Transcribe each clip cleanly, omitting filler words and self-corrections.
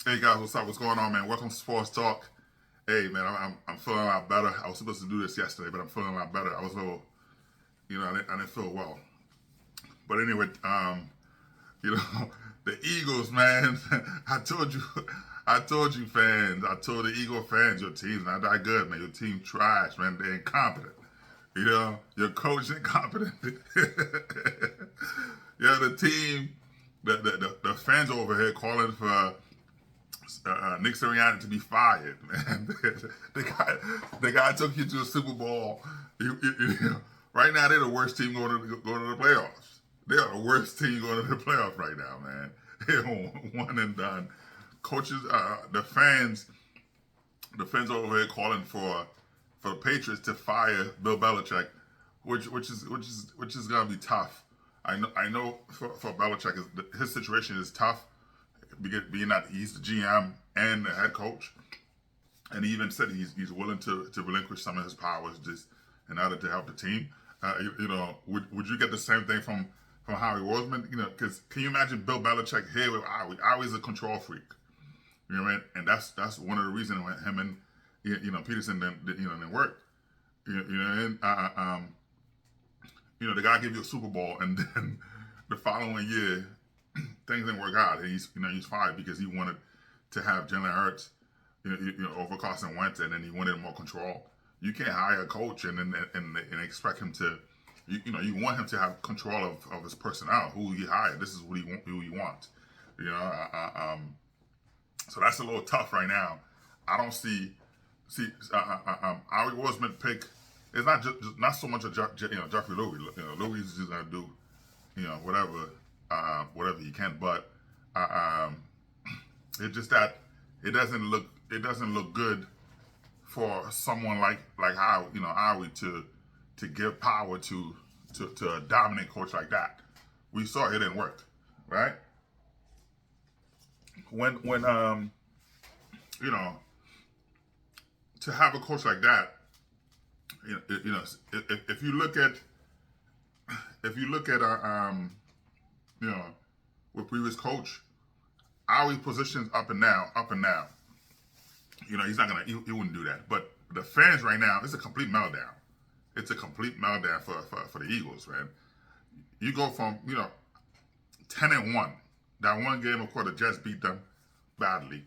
Hey guys, what's up? What's going on, man? Welcome to Sports Talk. Hey man, I'm feeling a lot better. I was supposed to do this yesterday, but I'm feeling a lot better. I was a little, I didn't feel well. But anyway, you know, the Eagles, man. I told you fans, I told the Eagle fans, your team's not that good, man. Your team trash, man. They're incompetent. Your coach incompetent. The team, the fans over here calling for Nick Sirianni to be fired, man. the guy took you to a Super Bowl. Right now, they're the worst team going to the playoffs. They are the worst team going to the playoffs right now, man. They're one and done. Coaches, the fans over here calling for the Patriots to fire Bill Belichick, which is gonna be tough. I know for Belichick, his situation is tough, being that he's the GM and the head coach, and he even said he's willing to relinquish some of his powers just in order to help the team. Would you get the same thing from Howie Roseman? Because can you imagine Bill Belichick here with Howie? Howie's a control freak. You know what I mean? And that's one of the reasons why him and Peterson didn't work. The guy gave you a Super Bowl, and then the following year things didn't work out. He's fired because he wanted to have Jalen Hurts, over Carson Wentz, and then he wanted more control. You can't hire a coach and expect him to, you want him to have control of his personnel, who he hired. This is who he wants. So that's a little tough right now. I don't see Howie Roseman pick. It's not so much a Jeffrey Louis. Louis is just gonna do whatever he can, but it's just that it doesn't look good for someone like Howie to give power to a dominant coach like that. We saw it didn't work, right? When to have a coach like that, if you look at with previous coach, Howie's positions up and down. He's not gonna he wouldn't do that. But the fans right now, it's a complete meltdown. It's a complete meltdown for the Eagles, man. You go from 10-1. That one game, of course, the Jets beat them badly.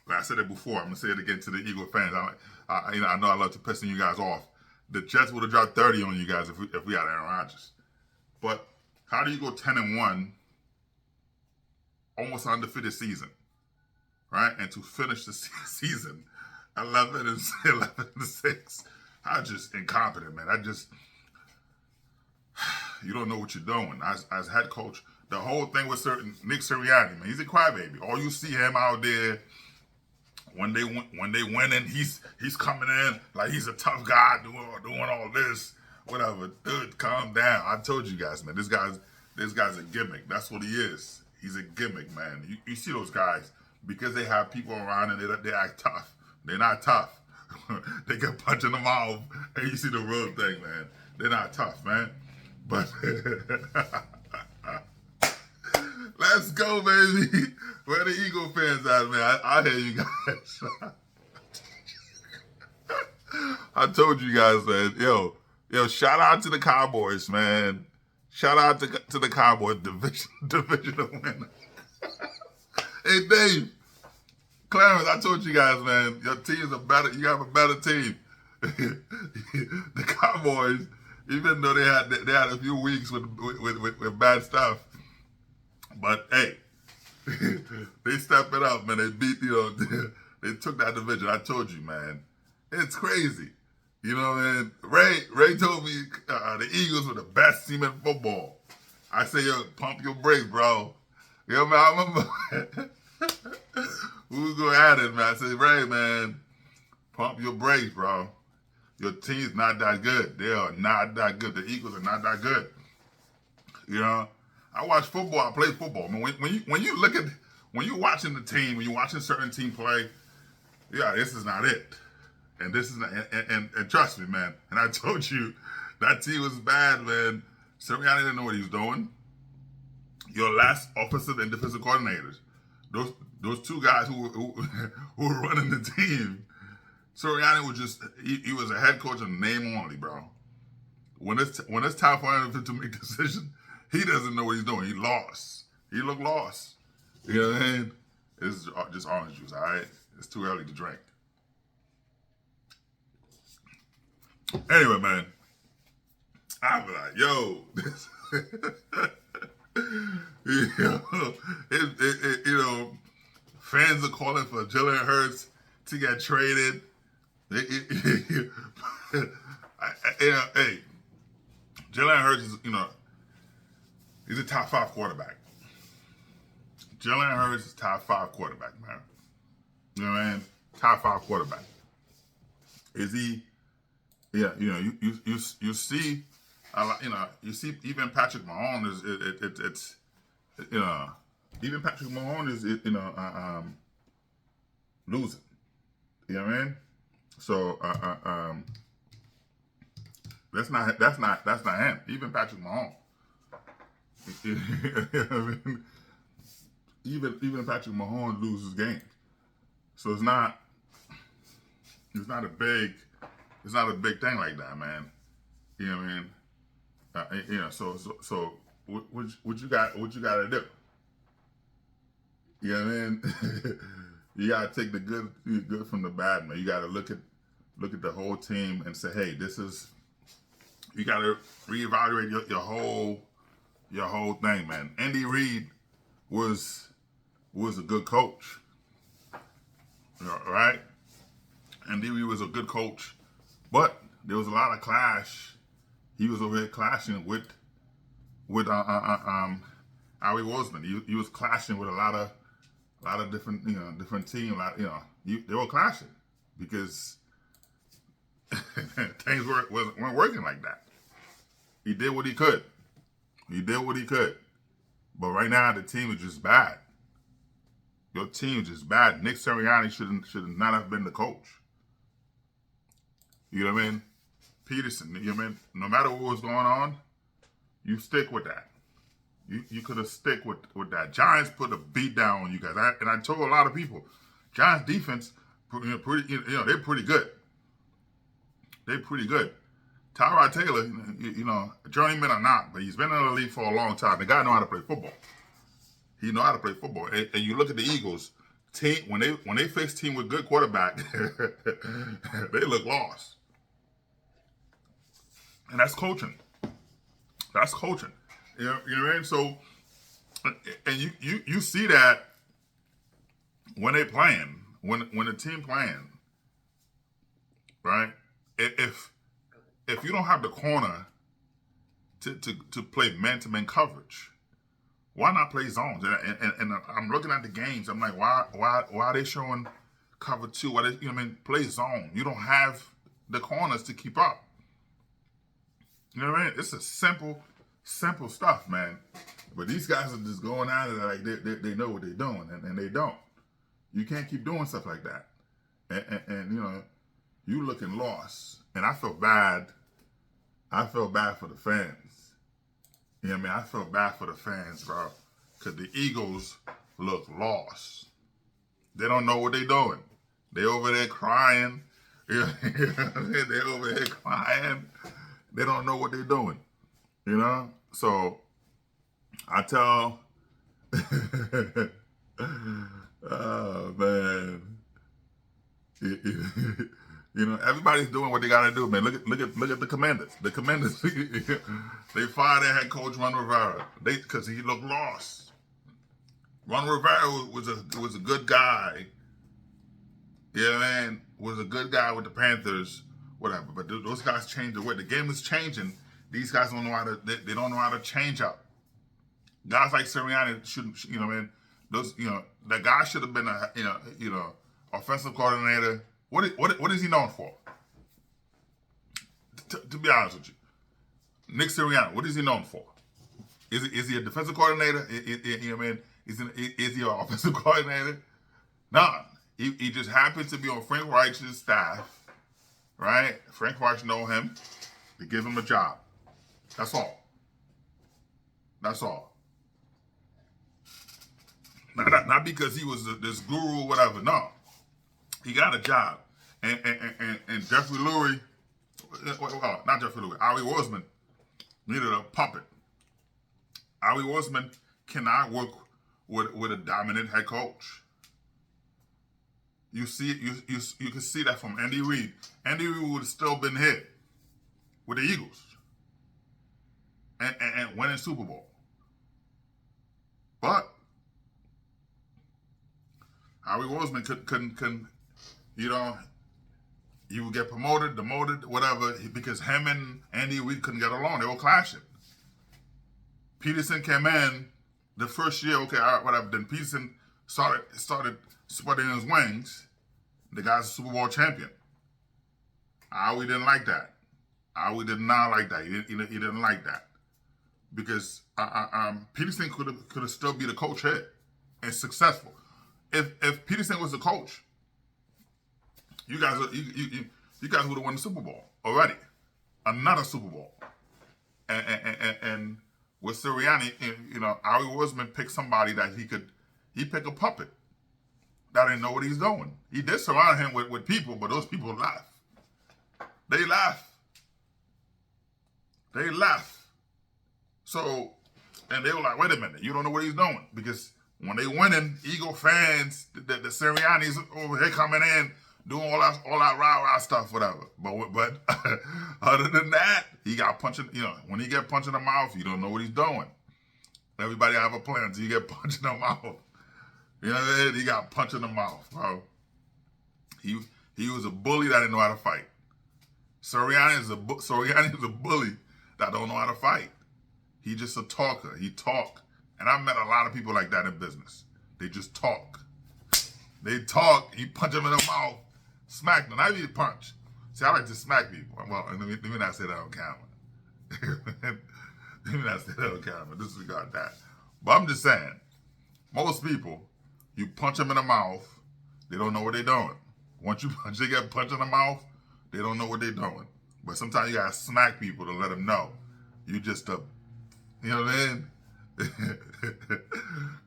But I said it before. I'm gonna say it again to the Eagle fans. I know I love to pissing you guys off. The Jets would have dropped 30 on you guys if we had Aaron Rodgers. But how do you go 10-1, almost undefeated season, right? And to finish the season 11-6, I'm just incompetent, man. You don't know what you're doing as head coach. The whole thing with Nick Sirianni, man, he's a crybaby. All you see him out there when they win, and he's coming in like he's a tough guy doing all this, whatever. Dude, calm down. I told you guys, man. This guy's a gimmick. That's what he is. He's a gimmick, man. You see those guys because they have people around and they act tough. They're not tough. They get punched in the mouth, and you see the real thing, man. They're not tough, man. But let's go, baby. Where the Eagle fans at, man? I hear you guys. I told you guys, man. Yo, shout out to the Cowboys, man. Shout out to the Cowboys divisional winner. Hey, Dave, Clarence, I told you guys, man. Your team's you have a better team. The Cowboys, even though they had a few weeks with bad stuff, but hey, they stepped it up, man. They beat, they took that division. I told you, man. It's crazy. Man. Ray told me the Eagles were the best team in football. I say, yo, pump your brakes, bro. Man, I remember we was going at it, man. I said, Ray, man, pump your brakes, bro. Your team's not that good. They are not that good. The Eagles are not that good. I watch football. I play football. I mean, when you're watching the team, when you're watching certain team play, this is not it. And this is not, and trust me, man. And I told you that team was bad, man. Sirianni didn't know what he was doing. Your last offensive and defensive coordinators those two guys who were running the team, Sirianni was just he was a head coach in name only, bro. When it's time for him to make decisions, he doesn't know what he's doing. He lost. He looked lost. You know what I mean? It's just orange juice, all right? It's too early to drink. Anyway, man, I was like, yo, this, you know, fans are calling for Jalen Hurts to get traded. Hey, Jalen Hurts is, he's a top 5 quarterback. Jalen Hurts is top 5 quarterback, man. You know what I mean? Top 5 quarterback. Is he? Yeah, you see, you see even Patrick Mahomes is even Patrick Mahomes is losing. You know what I mean? So that's not him. Even Patrick Mahomes. You know what I mean? Even Patrick Mahomes loses games. So it's not a big thing like that, man. You know what I mean? So what you got to do? You know what I mean? You gotta take the good from the bad, man. You gotta look at the whole team and say, hey, you gotta reevaluate your whole thing, man. Andy Reid was a good coach. Right? Andy Reid was a good coach, but there was a lot of clash. He was over here clashing with Howie Roseman. He was clashing with a lot of different different teams. They were clashing because things weren't working like that. He did what he could. But right now the team is just bad. Your team is just bad. Nick Sirianni should not have been the coach. You know what I mean? Peterson, you know what I mean? No matter what was going on, you stick with that. You could have stick with that. Giants put a beat down on you guys. I told a lot of people, Giants defense, they're pretty good. They're pretty good. Tyrod Taylor, journeyman or not, but he's been in the league for a long time. The guy know how to play football. He know how to play football. And you look at the Eagles team when they face team with good quarterback, they look lost. And that's coaching. You know what I mean? So, and you see that when they playing, when the team playing, right? If you don't have the corner to play man-to-man coverage, why not play zones? And I'm looking at the games. I'm like, why are they showing cover 2? Why they, play zone? You don't have the corners to keep up. You know what I mean? It's a simple stuff, man. But these guys are just going at it like they know what they're doing, and they don't. You can't keep doing stuff like that. And you looking lost. And I feel bad. I feel bad for the fans. You know what I mean? I feel bad for the fans, bro. Because the Eagles look lost. They don't know what they're doing. They over there crying. They over there crying. They don't know what they're doing. So I tell, oh man, everybody's doing what they gotta do, man. Look at the Commanders. The Commanders, they fired their head coach Ron Rivera, because he looked lost. Ron Rivera was a good guy. Yeah, man, was a good guy with the Panthers, whatever. But those guys changed the way. The game is changing. These guys don't know how to. They don't know how to change up. Guys like Sirianni shouldn't. That guy should have been a offensive coordinator. What is he known for? To be honest with you, Nick Sirianni, what is he known for? Is he a defensive coordinator? Is he an offensive coordinator? Nah. He just happens to be on Frank Reich's staff, right? Frank Reich know him. They give him a job. That's all. Not because he was this guru or whatever. No, he got a job, and Jeffrey Lurie, well, not Jeffrey Lurie, Howie Roseman needed a puppet. Howie Roseman cannot work with a dominant head coach. You see, you can see that from Andy Reid. Andy Reid would have still been hit with the Eagles and winning Super Bowl. But Howie Roseman couldn't, you know, you would get promoted, demoted, whatever, because him and Andy Reid couldn't get along. They were clashing. Peterson came in the first year, okay, all right, whatever. Then Peterson started spreading his wings. The guy's a Super Bowl champion. Howie didn't like that. Howie did not like that. He didn't like that because Peterson could have still be the coach here and successful. If Peterson was the coach, you guys would have won the Super Bowl already, another Super Bowl, and with Sirianni, you know, Howie Roseman picked somebody that he picked a puppet that didn't know what he's doing. He did surround him with people, but those people laugh. They laugh. They laugh. So, and they were like, wait a minute, you don't know what he's doing. Because when they winning, Eagle fans, the Sirianni's over here coming in, doing all that rah-rah stuff, whatever. But other than that, he got punched, you know, when he get punched in the mouth, you don't know what he's doing. Everybody have a plan until you get punched in the mouth. You know what I mean? He got punched in the mouth, bro. He was a bully that didn't know how to fight. Sirianni is a bully that don't know how to fight. He just a talker. He talk. And I've met a lot of people like that in business. They just talk. They talk. You punch them in the mouth. Smack them. Not even punch. See, I like to smack people. Well, let me not say that on camera. Let me not say that on camera. Disregard that. But I'm just saying, most people, you punch them in the mouth, they don't know what they're doing. Once they get punched in the mouth, they don't know what they're doing. But sometimes you gotta smack people to let them know. You just you know what I mean?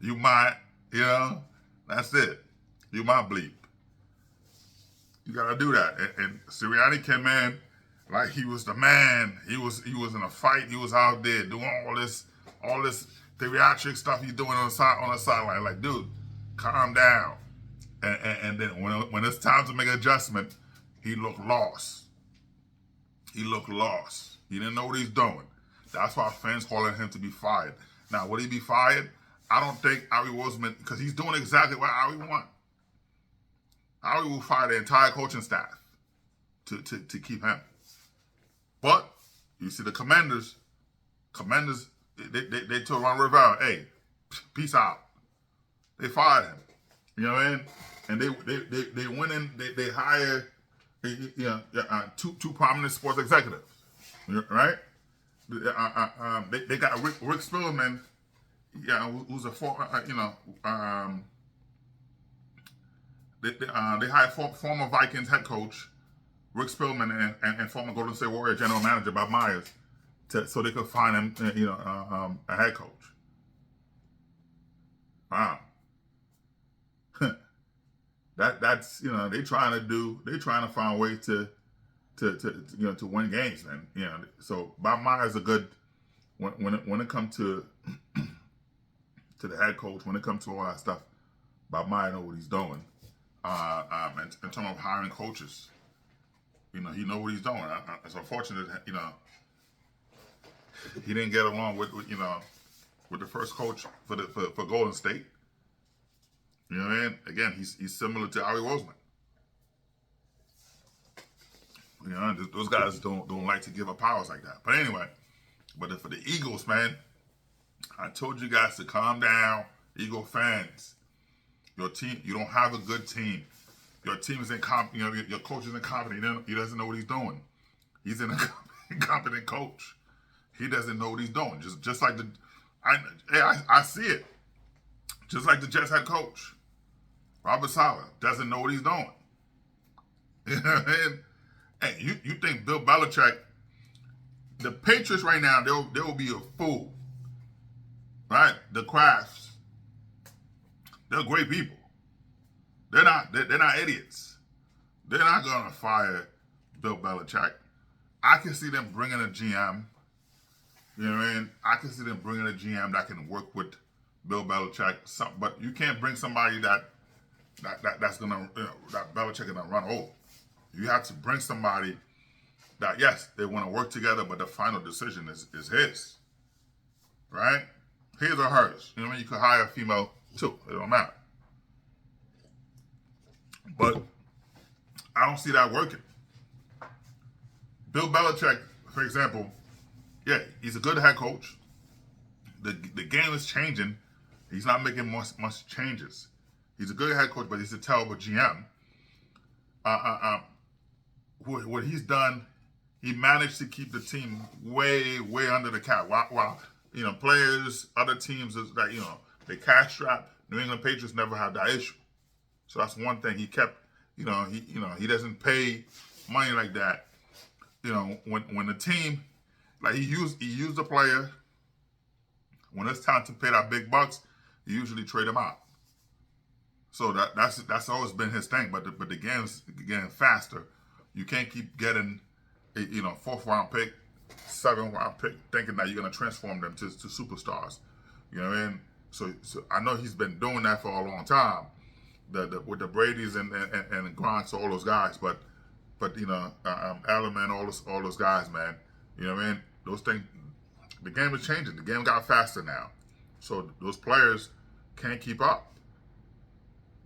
You might, you know, that's it. You might bleep. You gotta do that. And Sirianni came in like he was the man. He was in a fight. He was out there doing all this theatric stuff he's doing on the sideline. Like, dude, calm down. And then when it's time to make an adjustment, he looked lost. He looked lost. He didn't know what he's doing. That's why fans calling him to be fired. Now, would he be fired? I don't think Howie Roseman, because he's doing exactly what Howie wants. Howie will fire the entire coaching staff to keep him. But you see the Commanders, they told Ron Rivera, hey, peace out. They fired him. You know what I mean? And they went in, they hired two prominent sports executives, right? They got Rick Spielman, who's a former, they hired former Vikings head coach Rick Spielman and former Golden State Warrior general manager Bob Myers, so they could find him, a head coach. Wow. That's they trying to find ways to win games, man. So Bob Myers is a good when it comes to the head coach, when it comes to all that stuff, Bob Myers know what he's doing. In terms of hiring coaches, he know what he's doing. It's unfortunate, he didn't get along with the first coach for Golden State. You know what I mean? Again, he's similar to Howie Roseman. Those guys don't like to give up powers like that. But anyway, for the Eagles, man, I told you guys to calm down, Eagle fans. Your team, you don't have a good team. Your team is incompetent. Your coach is incompetent. He doesn't know what he's doing. He's an incompetent coach. He doesn't know what he's doing. Just like I see it. Just like the Jets head coach, Robert Saleh, doesn't know what he's doing. You know what I mean? Hey, you think Bill Belichick, the Patriots right now, they will be a fool. Right? The Crafts. They're great people. They're not idiots. They're not gonna fire Bill Belichick. I can see them bringing a GM. You know what I mean? I can see them bringing a GM that can work with Bill Belichick. But you can't bring somebody that's gonna that Belichick gonna run over. You have to bring somebody that, yes, they want to work together, but the final decision is his, right? His or hers. You know what I mean? You could hire a female too. It don't matter. But I don't see that working. Bill Belichick, for example, yeah, he's a good head coach. The game is changing. He's not making much changes. He's a good head coach, but he's a terrible GM. What he's done, he managed to keep the team way under the cap. While players, other teams that they cash strap. New England Patriots never had that issue. So that's one thing he kept. He doesn't pay money like that. When the team, like he used the player. When it's time to pay that big bucks, he usually trade him out. So that's always been his thing. But the game's getting faster. You can't keep getting a 4th round pick, 7th round pick, thinking that you're gonna transform them to superstars. You know what I mean? So I know he's been doing that for a long time. With the Brady's and Gronks, all those guys, but Edelman, all those guys, man. You know what I mean? Those things. The game is changing. The game got faster now, so those players can't keep up.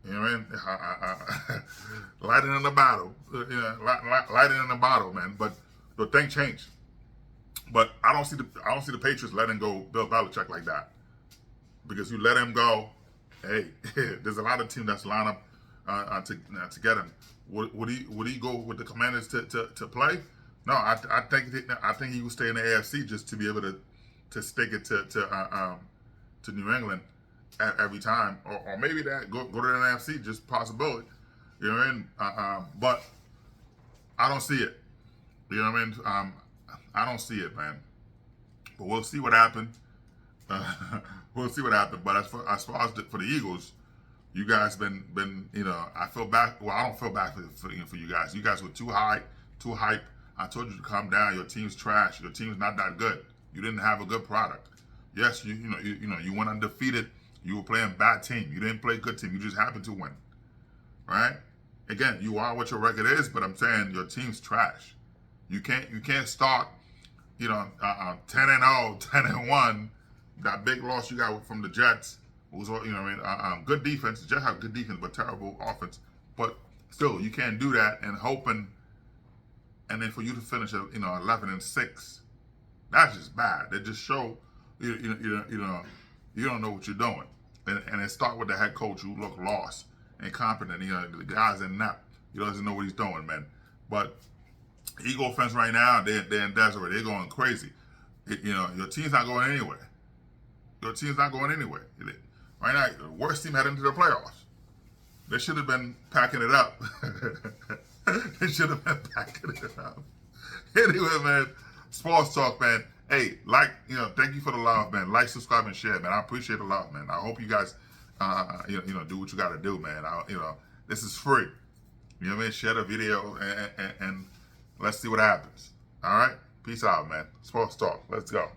You know what I mean? Lighting in the bottle, lighting in the bottle, man. But the thing changed. But I don't see the Patriots letting go Bill Belichick like that, because you let him go. Hey, there's a lot of teams that's lined up to get him. Would he go with the Commanders to play? No, I think he would stay in the AFC just to be able to stick it to New England every time, or maybe that go to the NFC, just possibility. You know what I mean? But I don't see it. You know what I mean? I don't see it, man. But we'll see what happens. We'll see what happens. But as far as for the Eagles, you guys been I feel bad. Well, I don't feel bad for you guys. You guys were too high, too hype. I told you to calm down. Your team's trash. Your team's not that good. You didn't have a good product. Yes, you went undefeated. You were playing bad team. You didn't play good team. You just happened to win, right? Again, you are what your record is, but I'm saying your team's trash. You can't start 10-0, 10-1. That big loss you got from the Jets was good defense. The Jets have good defense, but terrible offense. But still, you can't do that and hoping. And then for you to finish 11-6, that's just bad. They just show you don't know what you're doing. And it start with the head coach who look lost, incompetent. The guy's in nap. He doesn't know what he's doing, man. But Eagle fans right now, they're in desperate. They're going crazy. Your team's not going anywhere. Your team's not going anywhere. Right now, the worst team heading into the playoffs. They should have been packing it up. They should have been packing it up. Anyway, man, sports talk, man. Hey, thank you for the love, man. Like, subscribe, and share, man. I appreciate the love, man. I hope you guys, do what you got to do, man. This is free. You know what I mean? Share the video and let's see what happens. All right? Peace out, man. Sports talk. Let's go.